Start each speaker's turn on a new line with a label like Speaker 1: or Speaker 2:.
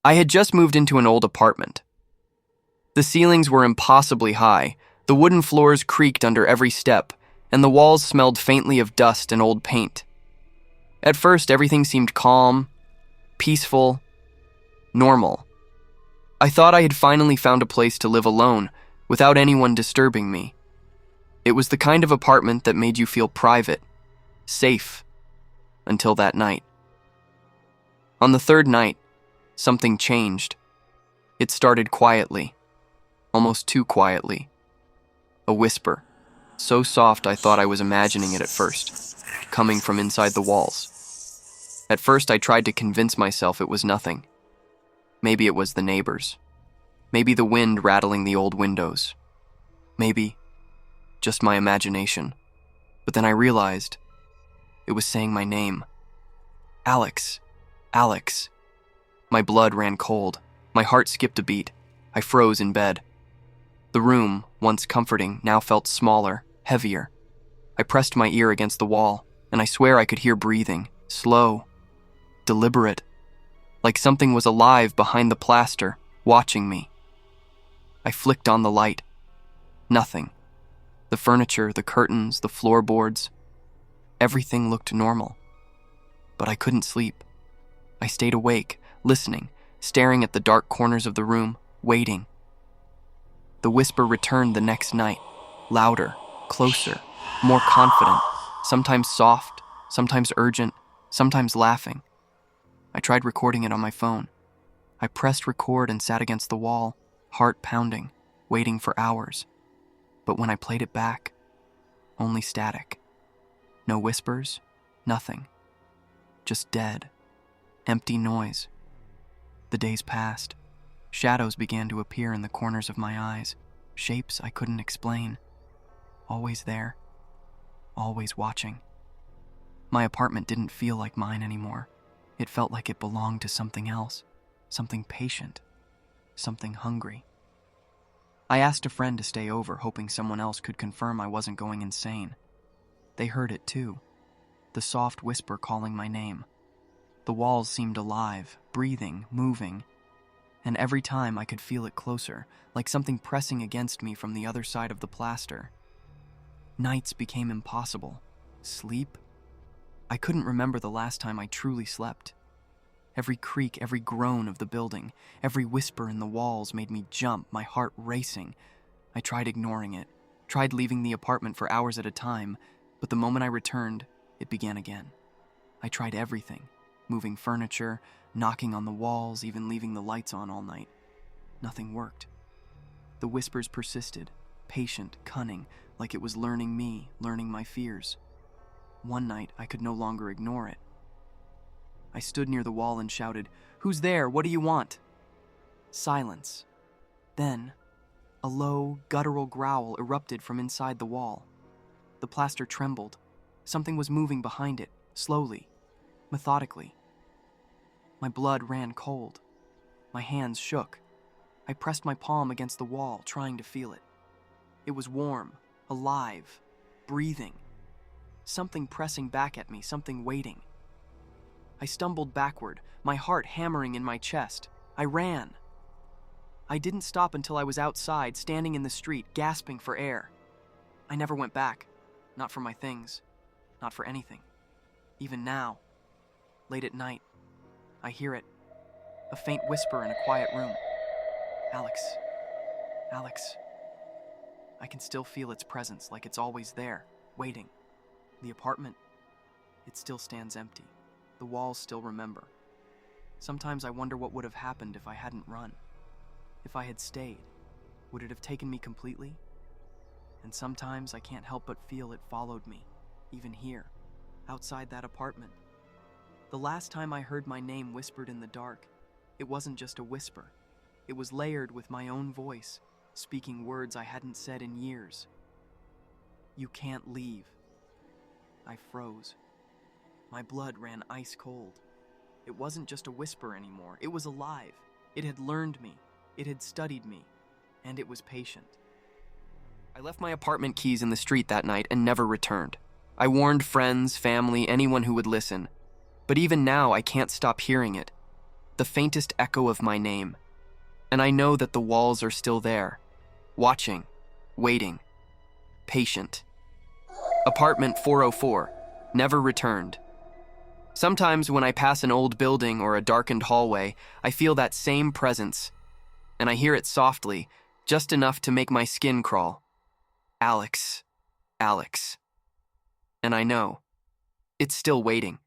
Speaker 1: I had just moved into an old apartment. The ceilings were impossibly high, the wooden floors creaked under every step, and the walls smelled faintly of dust and old paint. At first, everything seemed calm, peaceful, normal. I thought I had finally found a place to live alone, without anyone disturbing me. It was the kind of apartment that made you feel private, safe, until that night. On the third night, something changed. It started quietly, almost too quietly. A whisper, so soft I thought I was imagining it at first, coming from inside the walls. At first I tried to convince myself it was nothing. Maybe it was the neighbors. Maybe the wind rattling the old windows. Maybe just my imagination. But then I realized it was saying my name. Alex. Alex. My blood ran cold. My heart skipped a beat. I froze in bed. The room, once comforting, now felt smaller, heavier. I pressed my ear against the wall, and I swear I could hear breathing, slow, deliberate, like something was alive behind the plaster, watching me. I flicked on the light. Nothing. The furniture, the curtains, the floorboards, everything looked normal. But I couldn't sleep. I stayed awake, listening, staring at the dark corners of the room, waiting. The whisper returned the next night, louder, closer, more confident, sometimes soft, sometimes urgent, sometimes laughing. I tried recording it on my phone. I pressed record and sat against the wall, heart pounding, waiting for hours. But when I played it back, only static. No whispers, nothing. Just dead, empty noise. The days passed. Shadows began to appear in the corners of my eyes, shapes I couldn't explain. Always there, always watching. My apartment didn't feel like mine anymore. It felt like it belonged to something else, something patient, something hungry. I asked a friend to stay over, hoping someone else could confirm I wasn't going insane. They heard it too, the soft whisper calling my name. The walls seemed alive, breathing, moving, and every time I could feel it closer, like something pressing against me from the other side of the plaster. Nights became impossible. Sleep? I couldn't remember the last time I truly slept. Every creak, every groan of the building, every whisper in the walls made me jump, my heart racing. I tried ignoring it, tried leaving the apartment for hours at a time, but the moment I returned, it began again. I tried everything, moving furniture, knocking on the walls, even leaving the lights on all night. Nothing worked. The whispers persisted, patient, cunning, like it was learning me, learning my fears. One night, I could no longer ignore it. I stood near the wall and shouted, "Who's there? What do you want?" Silence. Then, a low, guttural growl erupted from inside the wall. The plaster trembled. Something was moving behind it, slowly, methodically. My blood ran cold. My hands shook. I pressed my palm against the wall, trying to feel it. It was warm, alive, breathing. Something pressing back at me, something waiting. I stumbled backward, my heart hammering in my chest. I ran. I didn't stop until I was outside, standing in the street, gasping for air. I never went back. Not for my things. Not for anything. Even now, late at night, I hear it. A faint whisper in a quiet room. Alex. Alex. I can still feel its presence, like it's always there, waiting. The apartment, it still stands empty. The walls still remember. Sometimes I wonder what would have happened if I hadn't run. If I had stayed, would it have taken me completely? And sometimes I can't help but feel it followed me, even here, outside that apartment. The last time I heard my name whispered in the dark, it wasn't just a whisper. It was layered with my own voice, speaking words I hadn't said in years. You can't leave. I froze. My blood ran ice cold. It wasn't just a whisper anymore. It was alive. It had learned me. It had studied me. And it was patient. I left my apartment keys in the street that night and never returned. I warned friends, family, anyone who would listen. But even now, I can't stop hearing it. the faintest echo of my name. And I know that the walls are still there, watching, waiting, patient. Apartment 404, never returned. Sometimes when I pass an old building or a darkened hallway, I feel that same presence, and I hear it softly, just enough to make my skin crawl. Alex, Alex. And I know, it's still waiting.